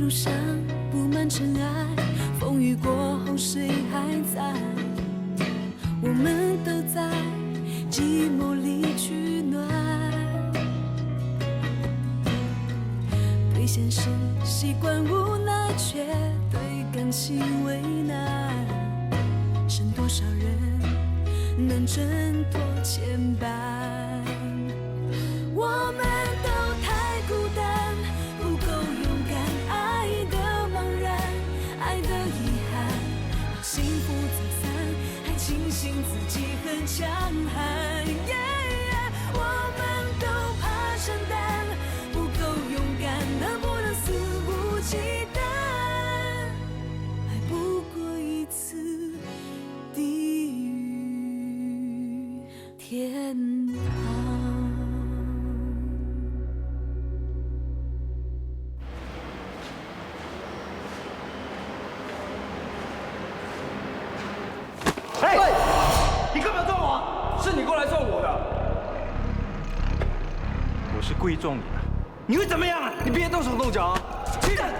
路上布满尘埃，风雨过后谁还在？我们都在寂寞里取暖，对现实习惯无奈，却对感情为难。剩多少人能挣脱牵绊？我们都太孤单，不够勇敢，爱的茫然，爱的遗憾，让幸福走散，还庆幸自己很强悍。我们都怕承担，不够勇敢，能不能肆无忌惮？爱不过一次地狱天堂。哎，你干嘛撞我？是你过来撞我的。我是故意撞你的。你会怎么样啊？你别动手动脚啊！起来！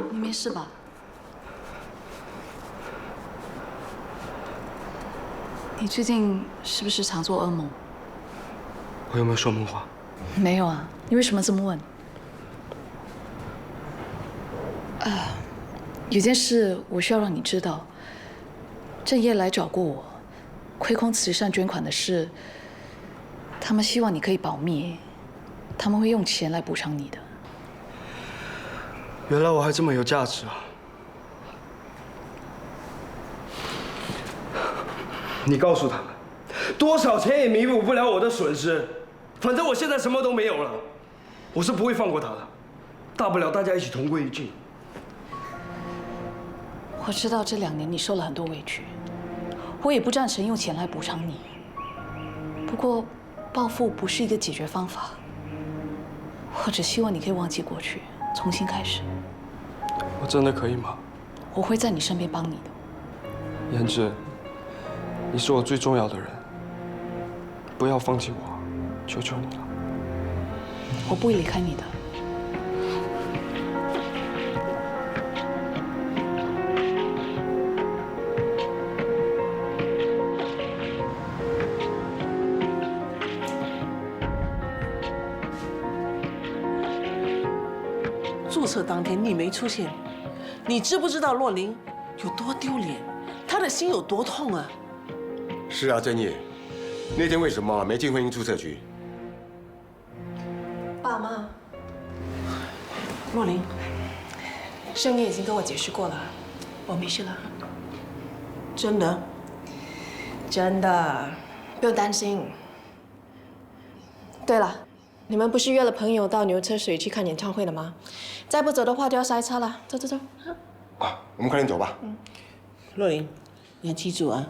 你没事吧？你最近是不是常做噩梦？我有没有说梦话？没有啊，你为什么这么问？有件事我需要让你知道。郑业来找过我，亏空慈善捐款的事，他们希望你可以保密，他们会用钱来补偿你的。原来我还这么有价值啊！你告诉他们，多少钱也弥补不了我的损失。反正我现在什么都没有了，我是不会放过他的。大不了大家一起同归于尽。我知道这2年你受了很多委屈，我也不赞成用钱来补偿你。不过，报复不是一个解决方法。我只希望你可以忘记过去，重新开始。我真的可以吗？我会在你身边帮你的。颜志，你是我最重要的人，不要放弃我，求求你了。我不会离开你的。注册当天你没出现，你知不知道若琳有多丢脸？她的心有多痛啊！是啊，郑业，那天为什么没进婚姻注册局？爸妈，若琳，盛业已经跟我解释过了，我没事了。真的？真的，不用担心。对了，你们不是约了朋友到牛车水去看演唱会了吗？再不走的话就要塞车了。走走走。啊，我们快点走吧。若琳，你要记住啊，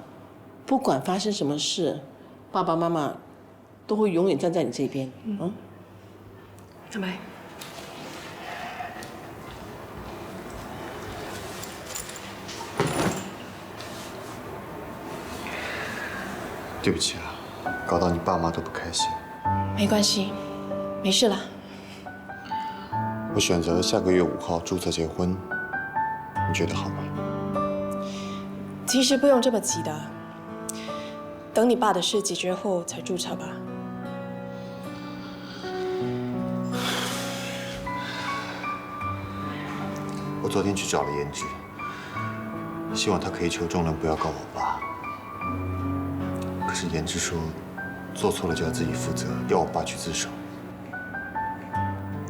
不管发生什么事，爸爸妈妈都会永远站在你这边。嗯。准备。对不起啊，搞到你爸妈都不开心。没关系，没事了。我选择下个月5号注册结婚，你觉得好吗？其实不用这么急的，等你爸的事解决后才注册吧。我昨天去找了颜志，希望他可以求众人不要告我爸。可是颜志说，做错了就要自己负责，要我爸去自首。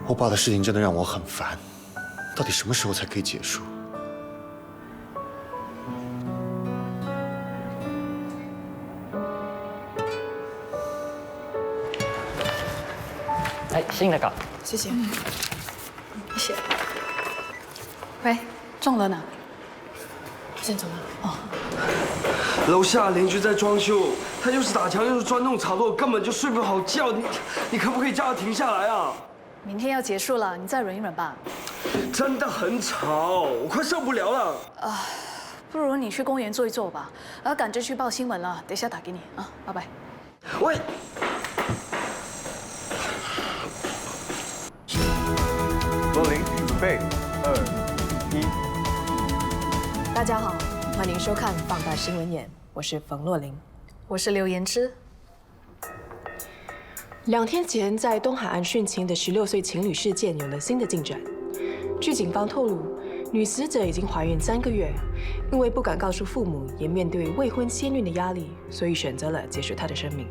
我爸的事情真的让我很烦，到底什么时候才可以结束？哎，新的稿。谢谢。谢谢。喂，中了呢？先走了。哦，楼下邻居在装修，他又是打墙又是钻洞插座，根本就睡不好觉。你可不可以叫他停下来啊？明天要结束了，你再忍一忍吧。真的很吵，我快受不了了。不如你去公园坐一坐吧。赶着去报新闻了，等一下打给你啊，拜拜。喂。罗琳，准备，2、1。大家好，欢迎收看《放大新闻眼》，我是冯若琳，我是刘延之。2天前，在东海岸殉情的16岁情侣事件有了新的进展。据警方透露，女死者已经怀孕3个月，因为不敢告诉父母，也面对未婚先孕的压力，所以选择了结束她的生命。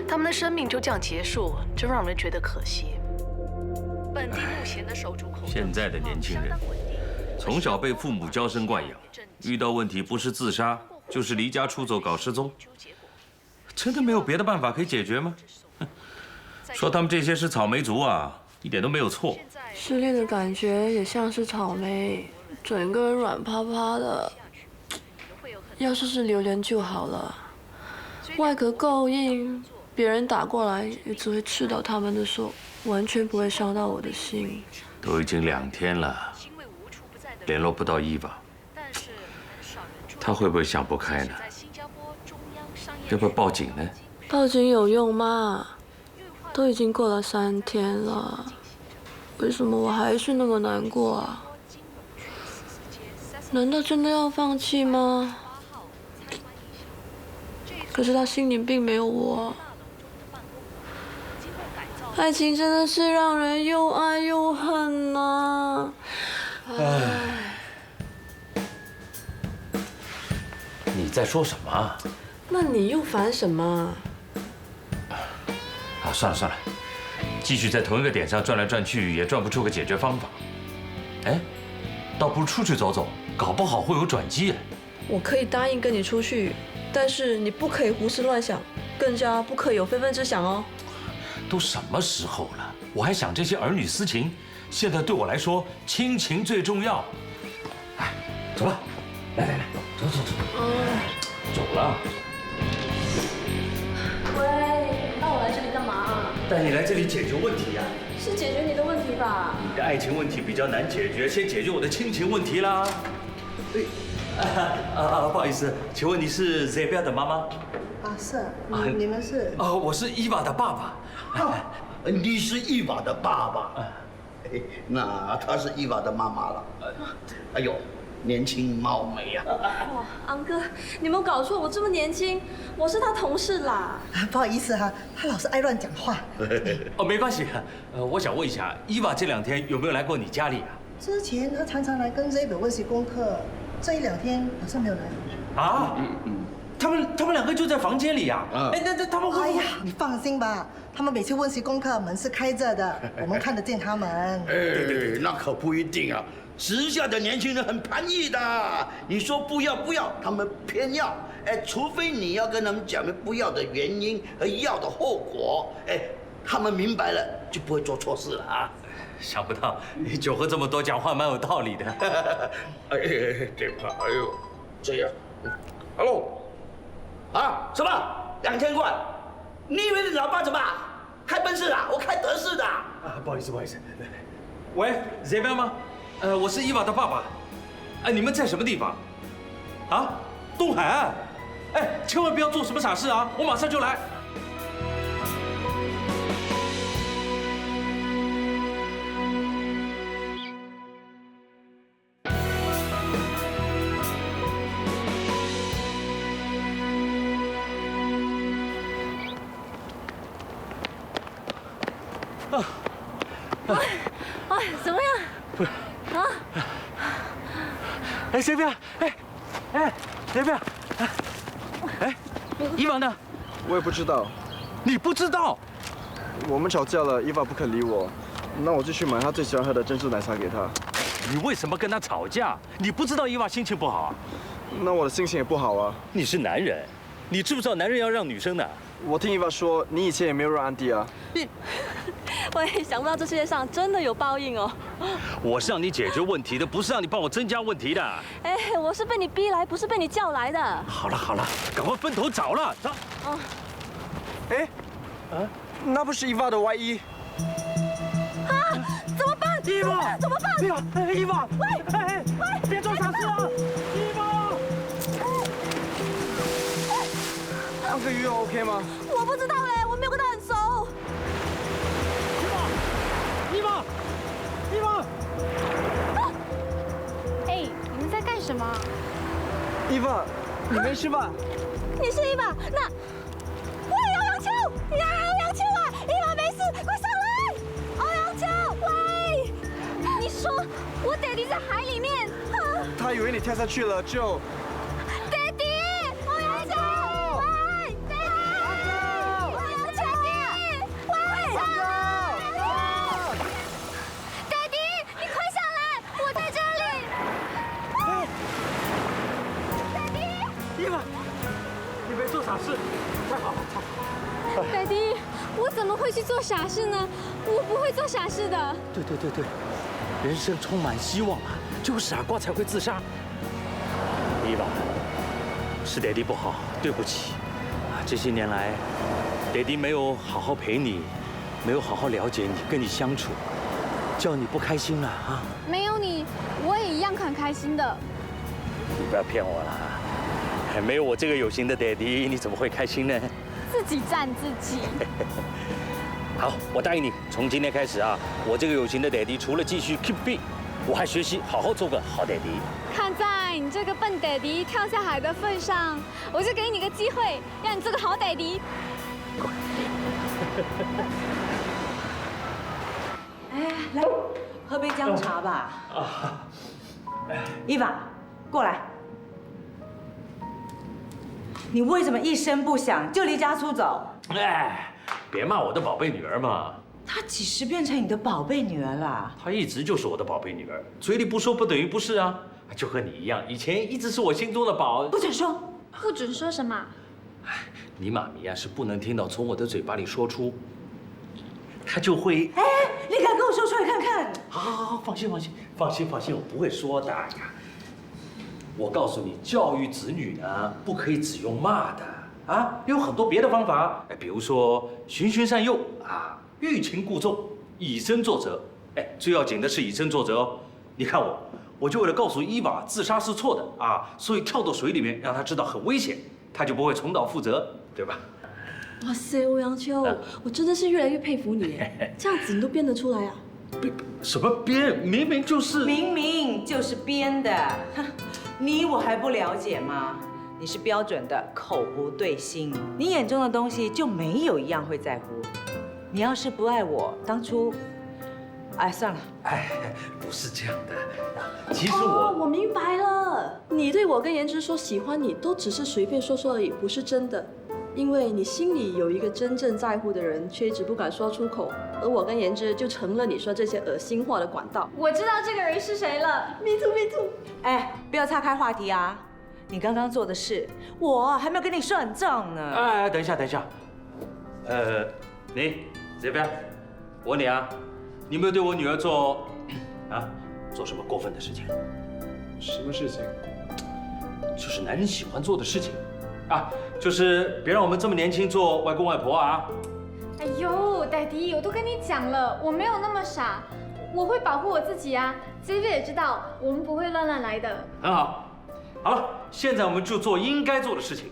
他们的生命就这样结束，真让人觉得可惜。本地目前的手足口现在的年轻人，从小被父母娇生惯养，遇到问题不是自杀，就是离家出走搞失踪。真的没有别的办法可以解决吗？说他们这些是草莓族啊，一点都没有错。失恋的感觉也像是草莓，整个人软趴趴的。要是榴莲就好了，外壳够硬，别人打过来也只会刺到他们的手，完全不会伤到我的心。都已经2天了，联络不到伊娃，他会不会想不开呢？要不要报警呢？报警有用吗？都已经过了3天了，为什么我还是那么难过啊？难道真的要放弃吗？可是他心里并没有我。爱情真的是让人又爱又恨呐。你在说什么啊？那你又烦什么？啊，算了算了，继续在同一个点上转来转去，也转不出个解决方法。哎，倒不如出去走走，搞不好会有转机。我可以答应跟你出去，但是你不可以胡思乱想，更加不可以有非分之想哦。都什么时候了，我还想这些儿女私情？现在对我来说，亲情最重要。哎，走吧，来，走。走了。喂，那我来这里干嘛？带你来这里解决问题呀。是解决你的问题吧？你的爱情问题比较难解决，先解决我的亲情问题啦。不好意思，请问你是 Zebia 的妈妈？是。你们是？我是伊娃的爸爸。你是伊娃的爸爸，那她是伊娃的妈妈了。哎呦，年轻貌美啊！哇，昂哥，你有没有搞错？我这么年轻，我是他同事啦。不好意思哈，他老是爱乱讲话。没关系。我想问一下，伊娃这2天有没有来过你家里啊？之前他常常来跟 Zebia 温习功课，这1、2天好像没有来。啊？他们2个就在房间里呀？哎，那他们会？哎呀，你放心吧，他们每次温习功课门是开着的，我们看得见他们。对，那可不一定啊。时下的年轻人很叛逆的，你说不要，他们偏要。除非你要跟他们讲明不要的原因和要的后果，他们明白了就不会做错事了啊。想不到你酒喝这么多，讲话蛮有道理的。这怕，这样，Hello。啊，什么2000块？你以为你老爸怎么开奔驰的？我开德士的。不好意思。喂，Zebia吗？我是伊娃的爸爸。你们在什么地方？啊，东海岸。千万不要做什么傻事啊！我马上就来。怎么样？Zebia，Zebia，伊娃呢？我也不知道。你不知道？我们吵架了，伊娃不肯理我，那我就去买她最喜欢喝的珍珠奶茶给她。你为什么跟她吵架？你不知道伊娃心情不好啊？那我的心情也不好啊。你是男人，你知不知道男人要让女生的？我听伊娃说，你以前也没有让安迪啊。我也想不到这世界上真的有报应哦。我是让你解决问题的，不是让你帮我增加问题的。哎，我是被你逼来，不是被你叫来的。好了好了，赶快分头找了，走。哦。哎，那不是伊娃的外衣。啊！怎么办？伊娃，怎么办？伊娃，喂，别做傻事啊！伊娃，那个鱼 OK 吗？我不知道嘞，我没有跟他很熟。伊娃，伊娃，哎，你们在干什么？伊娃，你没事吧？你是伊娃，那喂，欧阳秋，呀，欧阳秋啊，伊娃没事，快上来！欧阳秋，喂，你说我爹地在海里面？他以为你跳下去了就。爹地，欧阳秋，喂，爹地，欧阳秋，喂，爹地，你快上来，我在这里。爹地，伊娃，你没做傻事，太好了，太好了。爹地，我怎么会去做傻事呢？我不会做傻事的。对，人生充满希望啊，只有傻瓜才会自杀。伊娃，是爹地不好，对不起啊！这些年来，爹地没有好好陪你，没有好好了解你，跟你相处，叫你不开心了啊！没有你，我也一样很开心的。你不要骗我了，没有我这个有型的爹地，你怎么会开心呢？自己赞自己。好，我答应你，从今天开始啊，我这个有型的爹地除了继续 keep fit， 我还学习好好做个好爹地。看在你这个笨爹地跳下海的份上，我就给你个机会，让你做个好爹地。哎，来，喝杯姜茶吧。啊，伊娃，过来。你为什么一声不响就离家出走？哎，别骂我的宝贝女儿嘛。她几时变成你的宝贝女儿了？她一直就是我的宝贝女儿，嘴里不说不等于不是啊。就和你一样，以前一直是我心中的宝。不准说，不准说什么？哎，你妈咪啊是不能听到从我的嘴巴里说出，她就会。哎，你敢跟我说出来看看？好，放心，我不会说的呀。我告诉你，教育子女呢，不可以只用骂的啊，有很多别的方法。哎，比如说循循善诱啊，欲擒故纵，以身作则。哎，最要紧的是以身作则哦。你看我就为了告诉伊娃自杀是错的啊，所以跳到水里面，让她知道很危险，她就不会重蹈覆辙，对吧？哇塞，欧阳秋，我真的是越来越佩服你，这样子你都编得出来啊？什么编？明明就是编的。你我还不了解吗？你是标准的口不对心，你眼中的东西就没有一样会在乎。你要是不爱我，当初，哎，算了。哎，不是这样的。其实我明白了，你对我跟言之说喜欢你，都只是随便说说而已，不是真的。因为你心里有一个真正在乎的人，却一直不敢说出口，而我跟言之就成了你说这些恶心话的管道。我知道这个人是谁了。Me too。哎，不要岔开话题啊！你刚刚做的事，我还没有跟你算账呢。哎，等一下。你这边，我问你啊，你有没有对我女儿做什么过分的事情？什么事情？就是男人喜欢做的事情。啊，就是别让我们这么年轻做外公外婆啊！哎呦，爹地，我都跟你讲了，我没有那么傻，我会保护我自己啊。David也知道，我们不会乱来的。很好，好了，现在我们就做应该做的事情。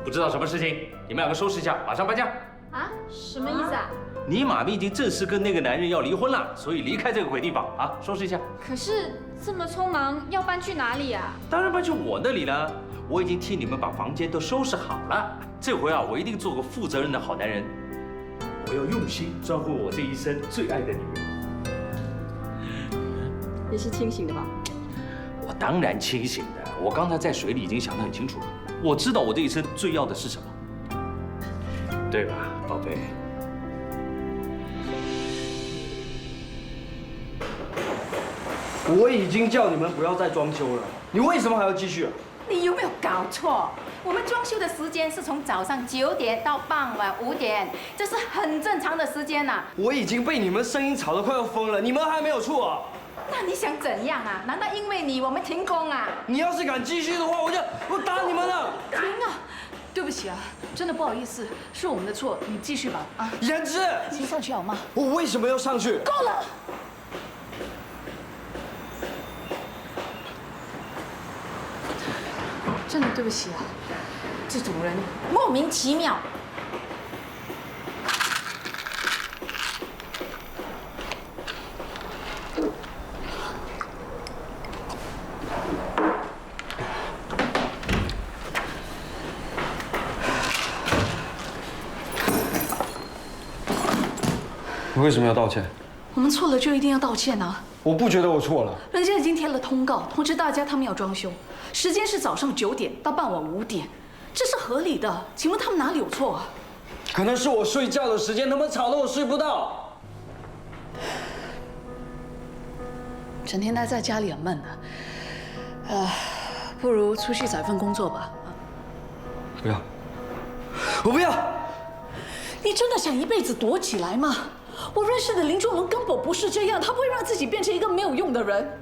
不知道什么事情，你们两个收拾一下，马上搬家。啊？什么意思啊？你妈咪已经正式跟那个男人要离婚了，所以离开这个鬼地方啊，收拾一下。可是这么匆忙，要搬去哪里啊？当然搬去我那里了。我已经替你们把房间都收拾好了，这回啊，我一定做个负责任的好男人。我要用心照顾我这一生最爱的女人。你是清醒的吧？我当然清醒的，我刚才在水里已经想得很清楚了，我知道我这一生最要的是什么，对吧，宝贝？我已经叫你们不要再装修了，你为什么还要继续啊？你有没有搞错？我们装修的时间是从早上9点到傍晚5点，这是很正常的时间呐。我已经被你们声音吵得快要疯了，你们还没有错啊！那你想怎样啊？难道因为你我们停工啊？你要是敢继续的话，我打你们了！停啊！对不起啊，真的不好意思，是我们的错，你继续吧。啊，颜值，先上去好吗？我为什么要上去？够了！真的对不起啊，这种人莫名其妙。你为什么要道歉？我们错了就一定要道歉啊！我不觉得我错了。人家已经贴了通告，通知大家他们要装修，时间是早上9点到傍晚5点，这是合理的。请问他们哪里有错啊？可能是我睡觉的时间，他们吵得我睡不到。整天待在家里很闷的，不如出去找一份工作吧。不要，我不要！你真的想一辈子躲起来吗？我认识的林仲龙根本不是这样，他不会让自己变成一个没有用的人。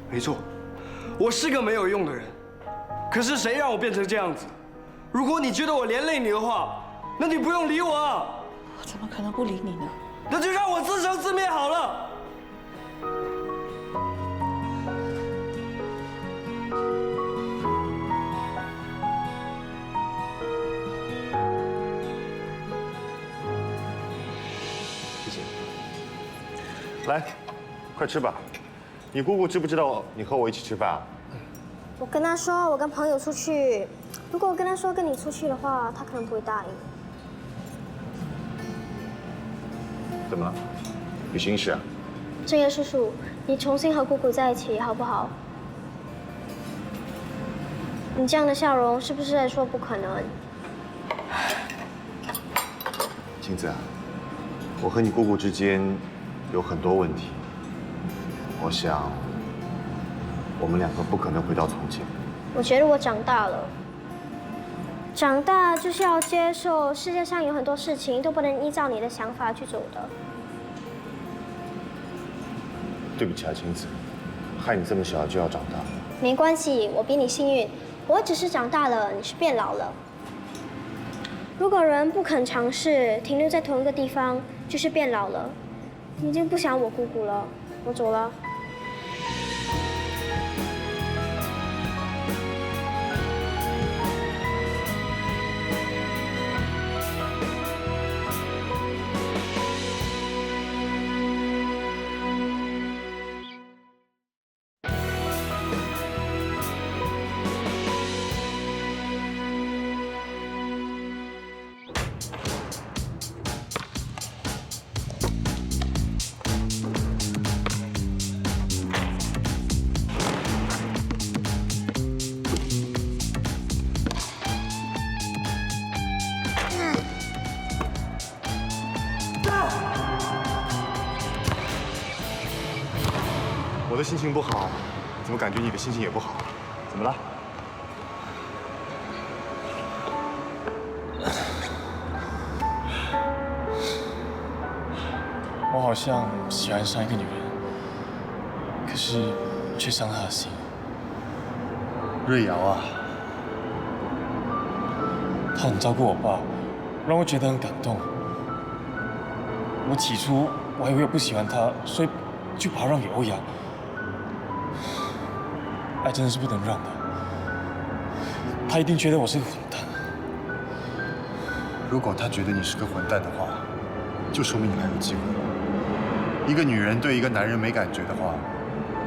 没错，我是个没有用的人。可是谁让我变成这样子？如果你觉得我连累你的话，那你不用理我啊！我怎么可能不理你呢？那就让我自生自灭好了。来，快吃吧。你姑姑知不知道你和我一起吃饭啊？我跟她说我跟朋友出去，如果我跟她说跟你出去的话，她可能不会答应。怎么了？有心事啊？正业叔叔，你重新和姑姑在一起好不好？你这样的笑容是不是在说不可能？晴子啊，我和你姑姑之间有很多问题，我想我们两个不可能回到从前。我觉得我长大了，长大就是要接受世界上有很多事情都不能依照你的想法去走的。对不起啊，晴子，害你这么小就要长大。没关系，我比你幸运，我只是长大了，你是变老了。如果人不肯尝试，停留在同一个地方，就是变老了。你已经不想我姑姑了，我走了。我的心情不好，怎么感觉你的心情也不好？怎么了？我好像喜欢上一个女人，可是却伤她的心。瑞瑶啊，她很照顾我爸，让我觉得很感动。我起初我还以为我不喜欢她，所以就把她让给欧阳。爱真的是不能让的，他一定觉得我是个混蛋。如果他觉得你是个混蛋的话，就说明你还有机会。一个女人对一个男人没感觉的话，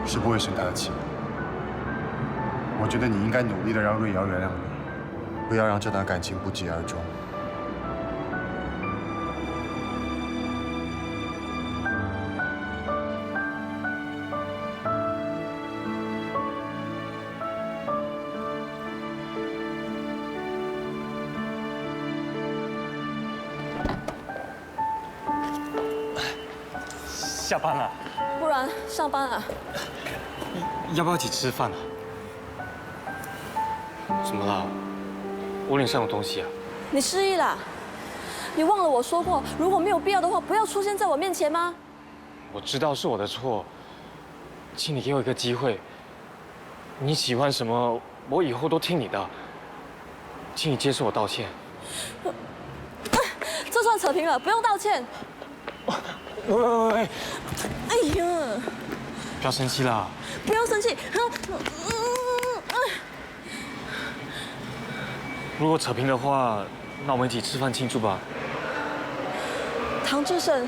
是不会生他的气的。我觉得你应该努力的让瑞瑶原谅你，不要让这段感情不疾而终。下班了，不然上班啊？要不要一起吃饭啊？怎么了？我脸上有东西啊？你失忆啦？你忘了我说过，如果没有必要的话，不要出现在我面前吗？我知道是我的错，请你给我一个机会。你喜欢什么，我以后都听你的。请你接受我道歉。这算扯平了，不用道歉。喂！哎呀！不要生气啦。不要生气。如果扯平的话，那我们一起吃饭庆祝吧。唐志胜，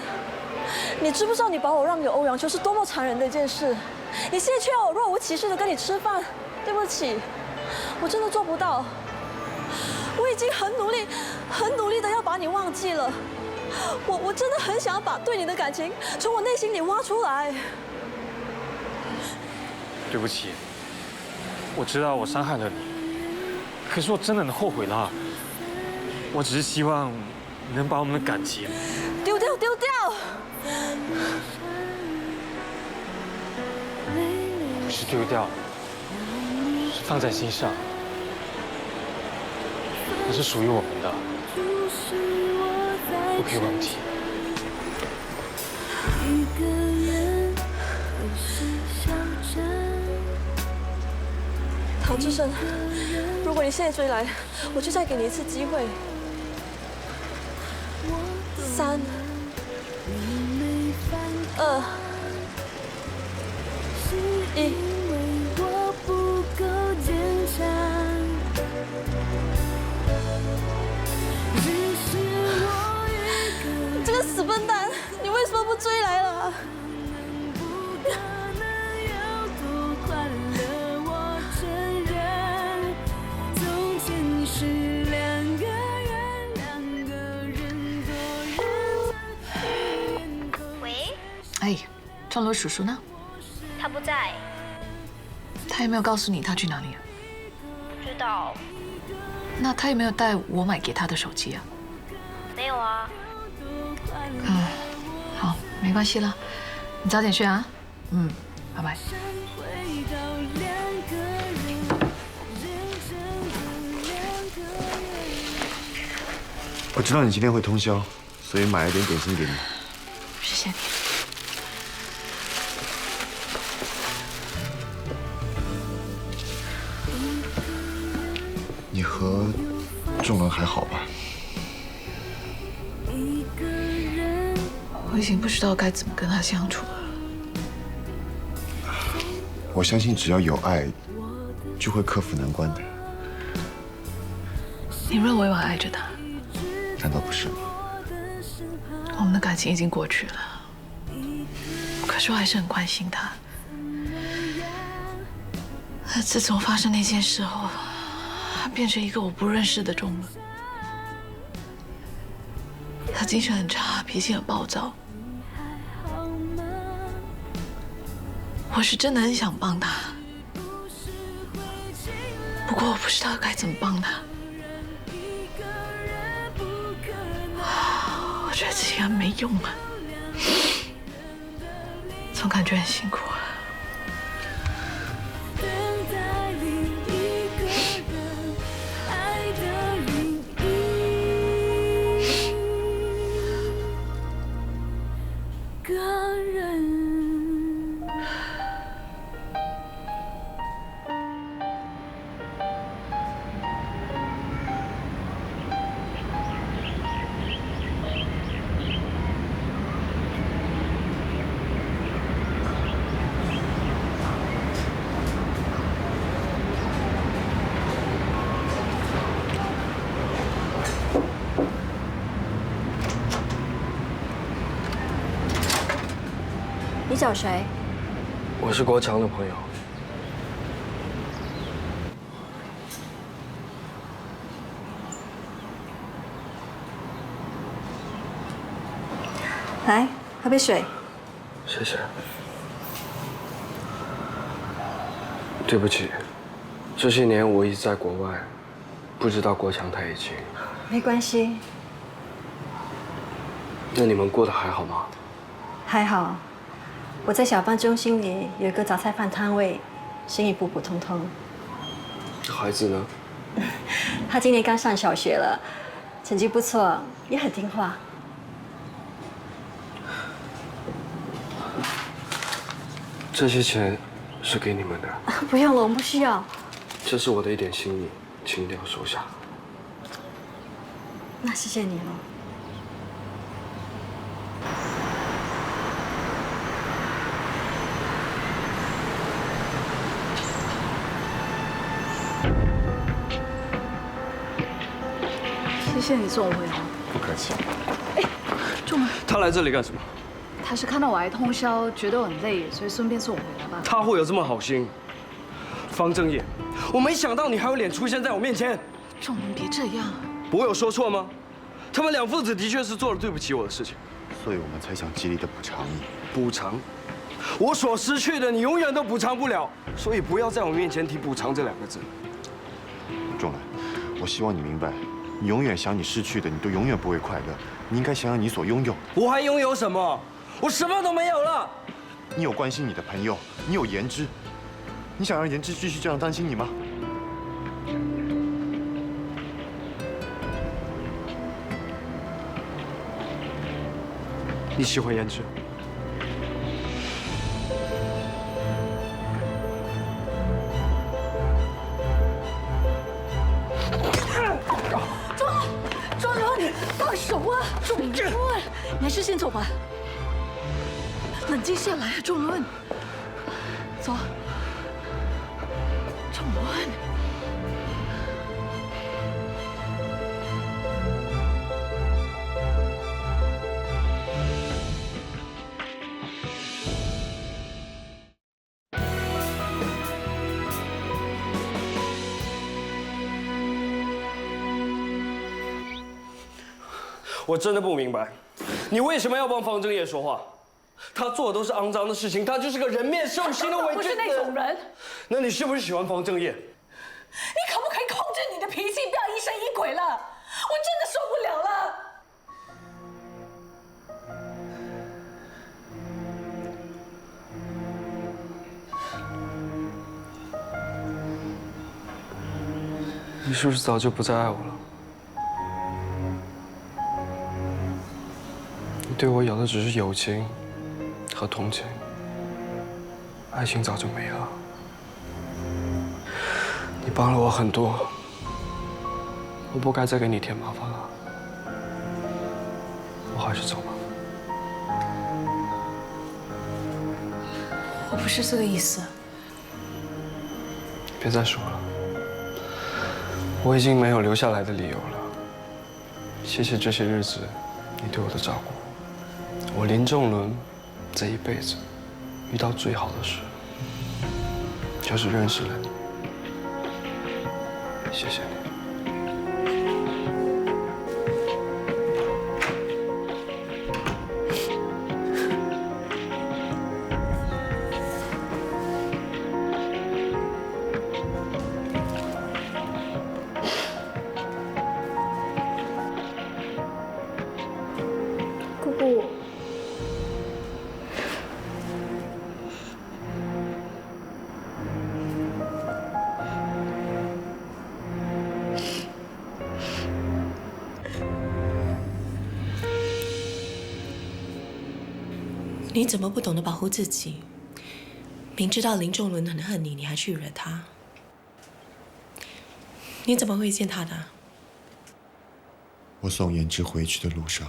你知不知道你把我让给欧阳秋是多么残忍的一件事？你现在却要我若无其事的跟你吃饭，对不起，我真的做不到。我已经很努力的要把你忘记了。我真的很想要把对你的感情从我内心里挖出来。对不起，我知道我伤害了你，可是我真的很后悔了。我只是希望你能把我们的感情丢掉。不是丢掉，是放在心上。那是属于我们的，不可以忘记。唐志胜，如果你现在追来，我就再给你一次机会。3、2、1。这个死笨蛋，你为什么不追来了？喂，哎，壮罗叔叔呢？他不在。他有没有告诉你他去哪里了？不知道。那他有没有带我买给他的手机啊？没有啊。好，没关系了，你早点睡啊。拜拜。我知道你今天会通宵，所以买了点点心给你。谢谢你。你和仲文还好吧？我已经不知道该怎么跟他相处了。我相信只要有爱，就会克服难关的。你认为我爱着他？难道不是吗？我们的感情已经过去了，可是我还是很关心他。自从发生那件事后，他变成一个我不认识的仲文。他精神很差，脾气很暴躁。我是真的很想帮他，不过我不知道该怎么帮他。我觉得自己很没用啊，总感觉很辛苦啊。你找谁？我是国强的朋友。来，喝杯水。谢谢。对不起，这些年我一直在国外，不知道国强他已经。没关系。那你们过得还好吗？还好。我在小贩中心里有一个杂菜饭摊位，生意普普通通。孩子呢？他今年刚上小学了，成绩不错，也很听话。这些钱是给你们的，不用了，我们不需要。这是我的一点心意，请一定要收下。那谢谢你了。谢谢你送我回来。不客气。仲文，他来这里干什么？他是看到我还通宵，觉得我很累，所以顺便送我回来吧。他会有这么好心？方正业，我没想到你还有脸出现在我面前。仲文，别这样。我有说错吗？他们两父子的确是做了对不起我的事情，所以我们才想极力的补偿你。补偿？我所失去的，你永远都补偿不了。所以不要在我面前提补偿这2个字。仲兰，我希望你明白，你永远想你失去的，你都永远不会快乐。你应该想想你所拥有。我还拥有什么？我什么都没有了。你有关心你的朋友，你有言之，你想让言之继续这样担心你吗？你喜欢言之？仲伦，你放手啊！仲伦，你还是先走吧。冷静下来啊，仲伦。走。仲伦。我真的不明白，你为什么要帮方正业说话？他做的都是肮脏的事情，他就是个人面兽心的伪君子。不是那种人。那你是不是喜欢方正业？你可不可以控制你的脾气，不要疑神疑鬼了？我真的受不了了。你是不是早就不再爱我了？你对我有的只是友情和同情，爱情早就没了。你帮了我很多，我不该再给你添麻烦了。我还是走吧。我不是这个意思。别再说了，我已经没有留下来的理由了。谢谢这些日子你对我的照顾。我林仲伦这一辈子遇到最好的事，就是认识了你。谢谢你。姑姑，你怎么不懂得保护自己？明知道林仲伦很恨你，你还去惹他？你怎么会见他的？我送言之回去的路上。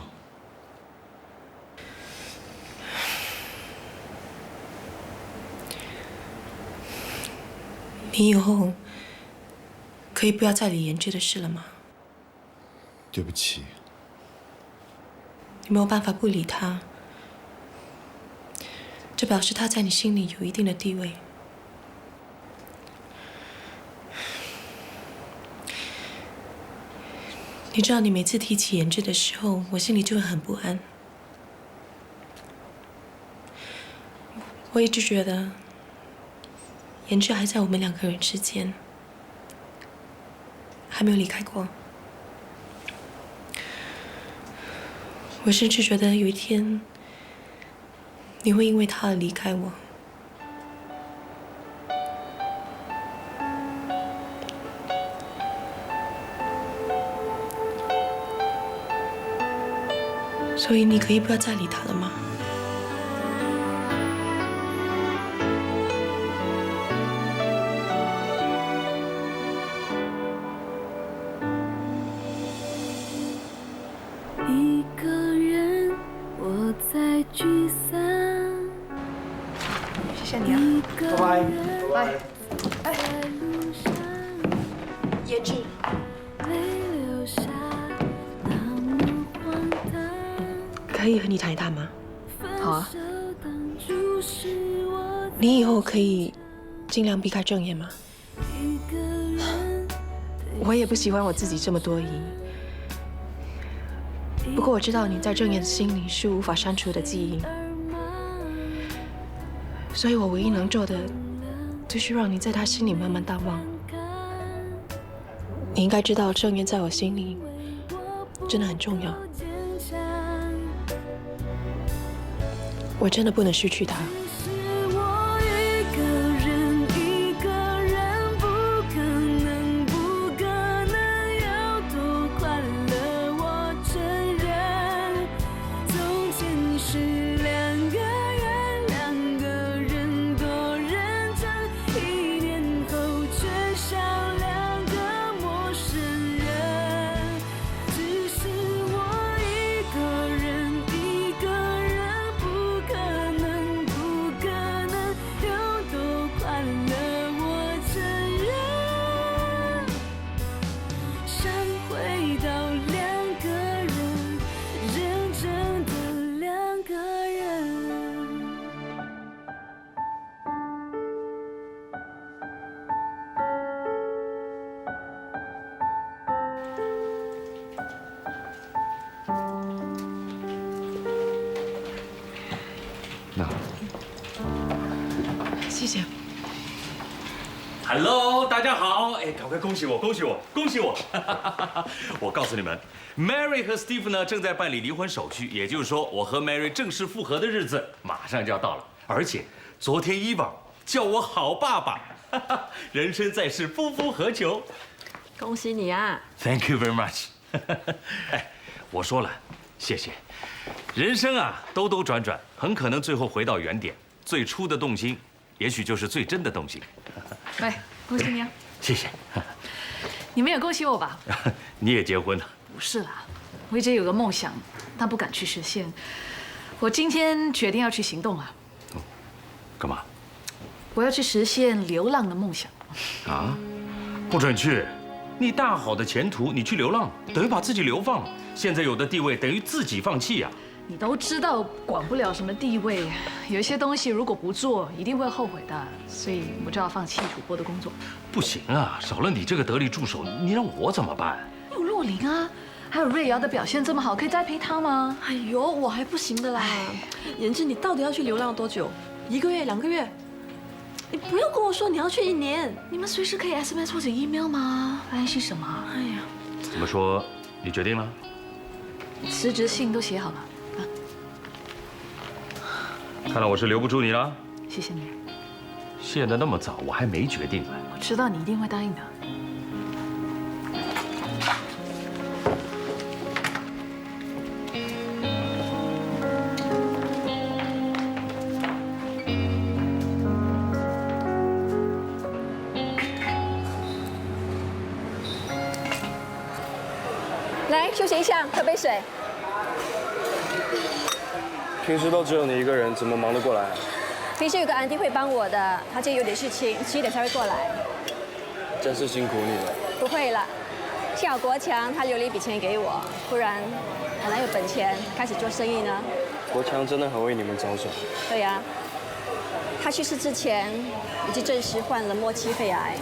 你以后可以不要再理言之的事了吗？对不起。你没有办法不理他，这表示他在你心里有一定的地位。你知道，你每次提起言之的时候，我心里就会很不安。我一直觉得言之还在我们2个人之间，还没有离开过。我甚至觉得有一天你会因为他而离开我。所以你可以不要再理他了吗？一个人我在聚散。谢谢你啊，拜拜。拜。哎，椰汁。可以和你谈一谈吗？好啊。你以后可以尽量避开正业吗？我也不喜欢我自己这么多疑。不过我知道你在正业的心里是无法删除的记忆，所以我唯一能做的，就是让你在他心里慢慢淡忘。你应该知道，正业在我心里真的很重要。我真的不能失去他。谢谢。Hello， 大家好！哎，赶快恭喜我，恭喜我，恭喜我！我告诉你们 ，Mary 和 Steve 呢正在办理离婚手续，也就是说，我和 Mary 正式复合的日子马上就要到了。而且，昨天伊娃叫我好爸爸，人生在世，夫复何求？恭喜你啊 ！Thank you very much 。哎，我说了，谢谢。人生啊，兜兜转转，很可能最后回到原点。最初的动心，也许就是最真的动心。来，恭喜你啊！谢谢。你们也恭喜我吧？你也结婚了？不是啦，我一直有个梦想，但不敢去实现。我今天决定要去行动了。干嘛？我要去实现流浪的梦想。啊？不准去！你大好的前途，你去流浪，等于把自己流放了。现在有的地位，等于自己放弃呀。你都知道管不了什么地位，有一些东西如果不做，一定会后悔的，所以我就要放弃主播的工作。不行啊，少了你这个得力助手，你让我怎么办？有若琳啊，还有瑞瑶的表现这么好，可以栽培他吗？哎呦，我还不行的啦！妍芝，你到底要去流浪多久？1个月、2个月？你不要跟我说你要去1年。你们随时可以 SMS 或者 email 吗？担心什么？哎呀，怎么说？你决定了？辞职信都写好了。看来我是留不住你了。谢谢你。现在那么早，我还没决定呢。我知道你一定会答应的。来休息一下，喝杯水。平时都只有你一个人，怎么忙得过来？平时有个安迪会帮我的，他今天有点事情，7点才会过来。真是辛苦你了。不会了，幸好国强他留了一笔钱给我，不然我哪有本钱开始做生意呢？国强真的很为你们着想。对呀，他去世之前已经证实患了末期肺癌，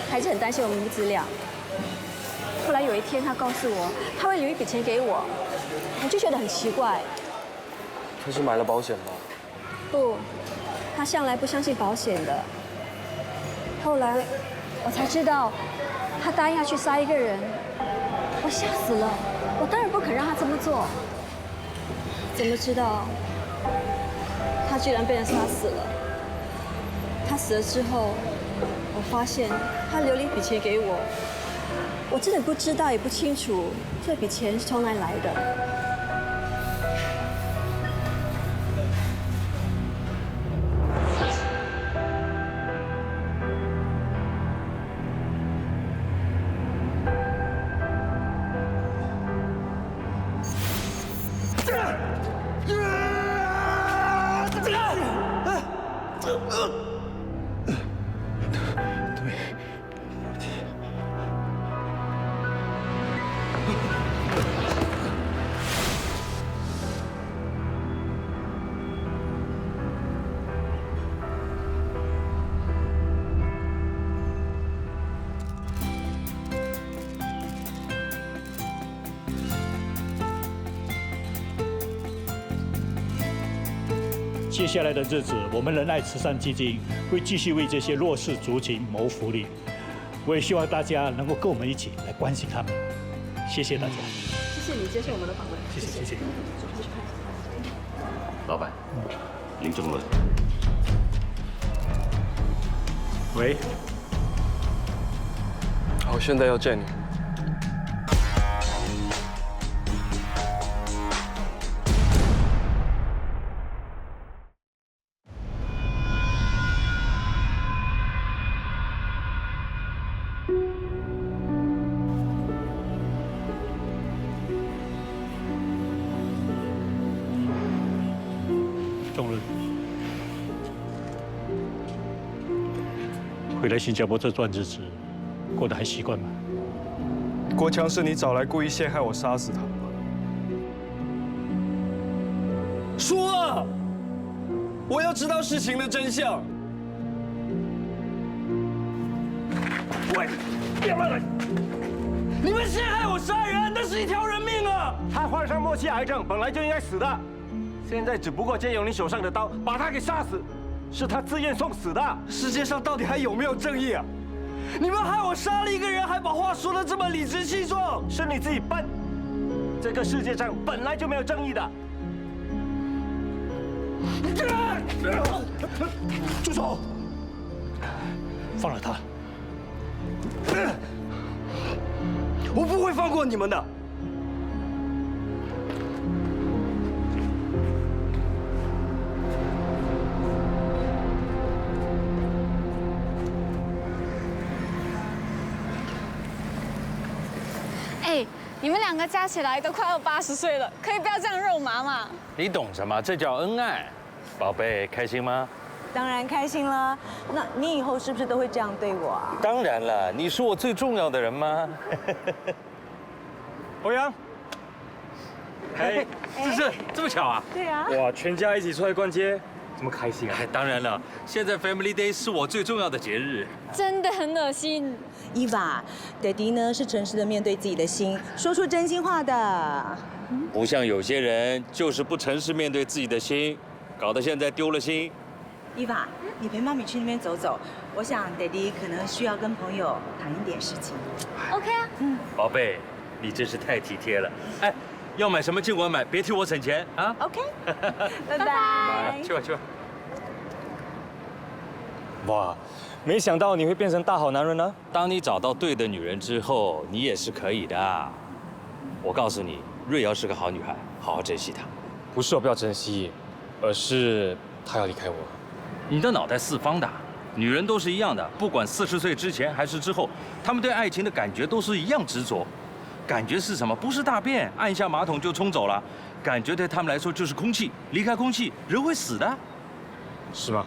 还是很担心我们母子俩。后来有一天他告诉我他会留一笔钱给我，我就觉得很奇怪。他是买了保险吗？不，他向来不相信保险的。后来我才知道，他答应要去杀一个人，我吓死了。我当然不肯让他这么做。怎么知道，他居然被人杀死了？他死了之后，我发现他留了一笔钱给我，我真的不知道也不清楚这笔钱是从哪里来的。接下来的日子，我们仁爱慈善基金会继续为这些弱势族群谋福利。我也希望大家能够跟我们一起来关心他们。谢谢大家。谢谢你接受我们的访问。谢谢。老板，林正伦。喂。好，现在要见你。仲伦，回来新加坡这段日子，过得还习惯吗？国强是你找来故意陷害我、杀死他的吗？说啊！我要知道事情的真相。喂，别乱来！你们陷害我杀人，那是一条人命啊！他患上末期癌症，本来就应该死的。现在只不过借用你手上的刀把他给杀死，是他自愿送死的。世界上到底还有没有正义啊？你们害我杀了一个人，还把话说得这么理直气壮，是你自己笨。这个世界上本来就没有正义的。住手！放了他。我不会放过你们的。哎，你们两个加起来都快要80岁了，可以不要这样肉麻嘛？你懂什么？这叫恩爱。宝贝，开心吗？当然开心了。那你以后是不是都会这样对我啊？当然了，你是我最重要的人吗？欧阳，哎，这么巧啊？对啊。哇，全家一起出来逛街，这么开心啊！当然了，现在 Family Day 是我最重要的节日。真的很恶心。伊娃，爹地呢是诚实的面对自己的心，说出真心话的。不像有些人就是不诚实面对自己的心，搞得现在丢了心。伊娃，你陪妈咪去那边走走，我想爹地可能需要跟朋友谈一点事情。OK 啊。宝贝，你真是太体贴了。哎，要买什么尽管买，别替我省钱啊。OK， 拜拜。去吧去吧。哇，没想到你会变成大好男人呢。当你找到对的女人之后，你也是可以的。我告诉你，瑞瑶是个好女孩，好好珍惜她。不是我不要珍惜，而是她要离开我。你的脑袋四方的，女人都是一样的，不管40岁之前还是之后，她们对爱情的感觉都是一样执着。感觉是什么？不是大便，按下马桶就冲走了。感觉对她们来说就是空气，离开空气，人会死的。是吗？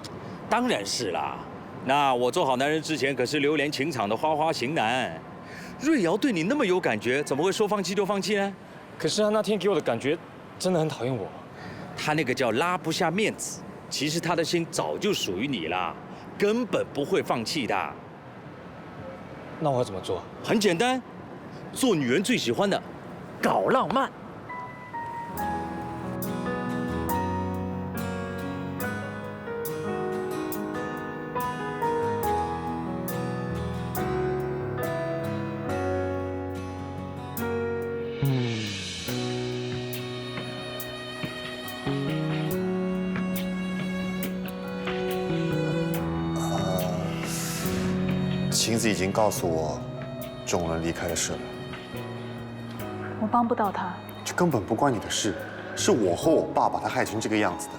当然是啦。那我做好男人之前可是流连情场的花花型男。瑞瑶对你那么有感觉，怎么会说放弃就放弃呢？可是他那天给我的感觉真的很讨厌我。他那个叫拉不下面子，其实他的心早就属于你啦，根本不会放弃的。那我要怎么做？很简单，做女人最喜欢的，搞浪漫。晴子已经告诉我仲伦离开的事了。我帮不到他。这根本不关你的事，是我和我爸把他害成这个样子的。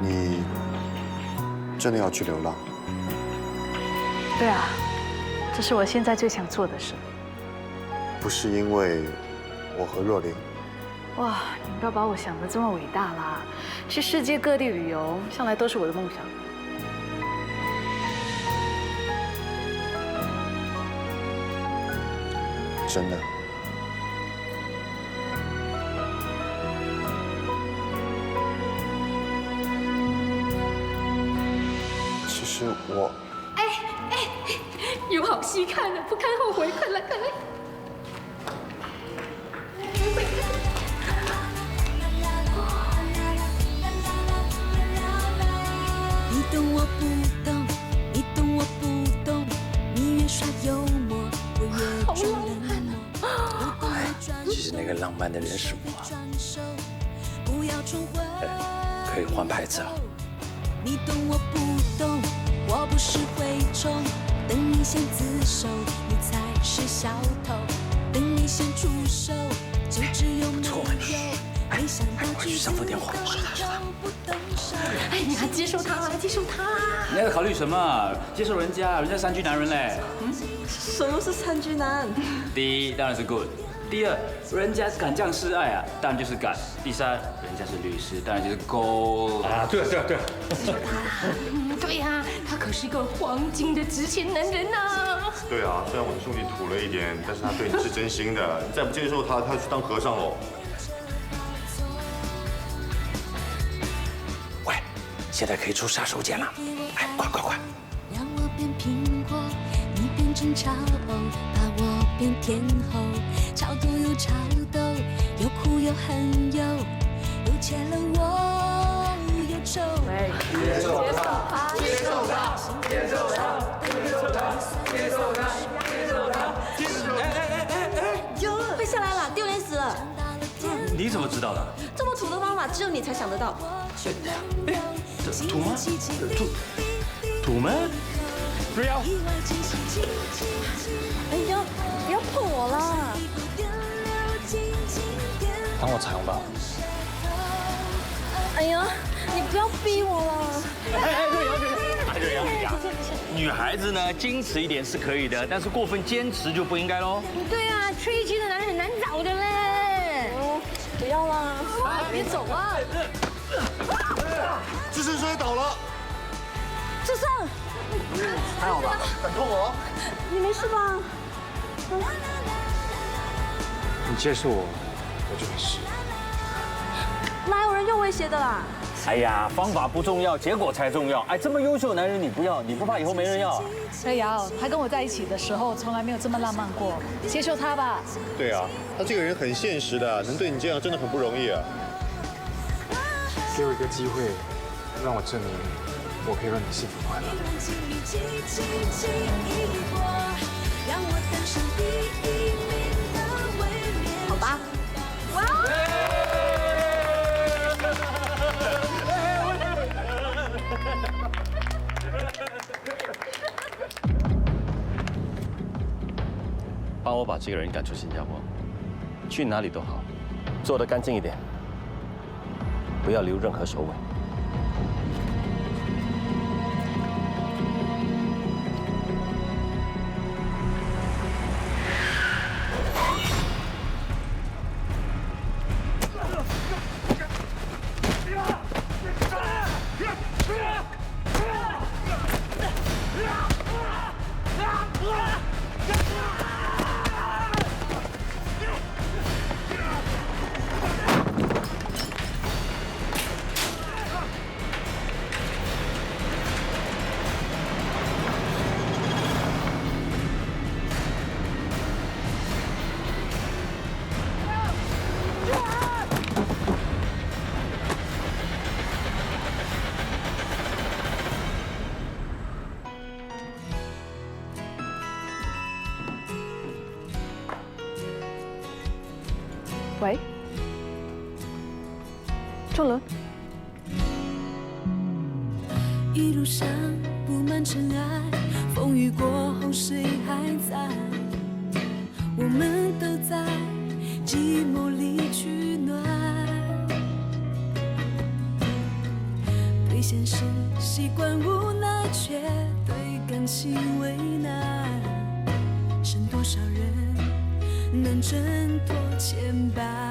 你真的要去流浪？对啊，这是我现在最想做的事。不是因为我和若琳？哇，你不要把我想得这么伟大啦！去世界各地旅游，向来都是我的梦想。真的。其实我……有好戏看了，不看后悔，快来快来！你懂我不懂，你懂我不懂，你越耍幽默，我越装冷漠。其实那个浪漫的人是我，可以换牌子了。你懂我不懂，我不是蛔虫，等你先自首，你才是小偷。等你先出手，就只有没有。没想到快去上副电话，说他。哎，你还接受他啊？接受他啊！你在考虑什么？接受人家3G男人嘞。什么是3G男？第一当然是 good， 第二人家敢这样示爱啊，当然就是敢。第三人家是律师，当然就是 gold 啊！对啊对啊对啊！接受他啦！对呀，他可是一个黄金的值钱男人呐。对啊，虽然我的兄弟土了一点，但是他对你是真心的。你再不接受他，他去当和尚喽。喂，现在可以出杀手锏了，哎，快快快！让我变苹果，你变成超偶，把我变天后，超多又超逗，又哭又恨又欠了我又臭。接受他，接受他，接受他，接受他，接受他，接受他。哟，被下来了，丢脸死了！你怎么知道的？这么土的方法，只有你才想得到。土吗？土吗？不要！哎呀，不要碰我啦！当我彩虹吧。哎呀，你不要逼我了！瑞阳，女孩子呢，矜持一点是可以的，但是过分坚持就不应该喽。对啊，吹嘘的男人很难找的嘞。不要啦！别走啊！智胜摔倒了。智胜，还好吧？很痛哦。你没事吧？你接受我，我就没事。哪有人用威胁的啦？哎呀，方法不重要，结果才重要。哎，这么优秀的男人你不要，你不怕以后没人要啊？瑞瑶，他跟我在一起的时候从来没有这么浪漫过，接受他吧。对啊，他这个人很现实的，能对你这样真的很不容易啊。给我一个机会，让我证明我可以让你幸福快乐。好吧。帮我把这个人赶出新加坡，去哪里都好，做得干净一点，不要留任何手尾。喂，仲伦。一路上布满尘埃，风雨过后谁还在？我们都在寂寞里取暖，对现实习惯无奈，却对感情为难。剩多少人能挣脱牵绊？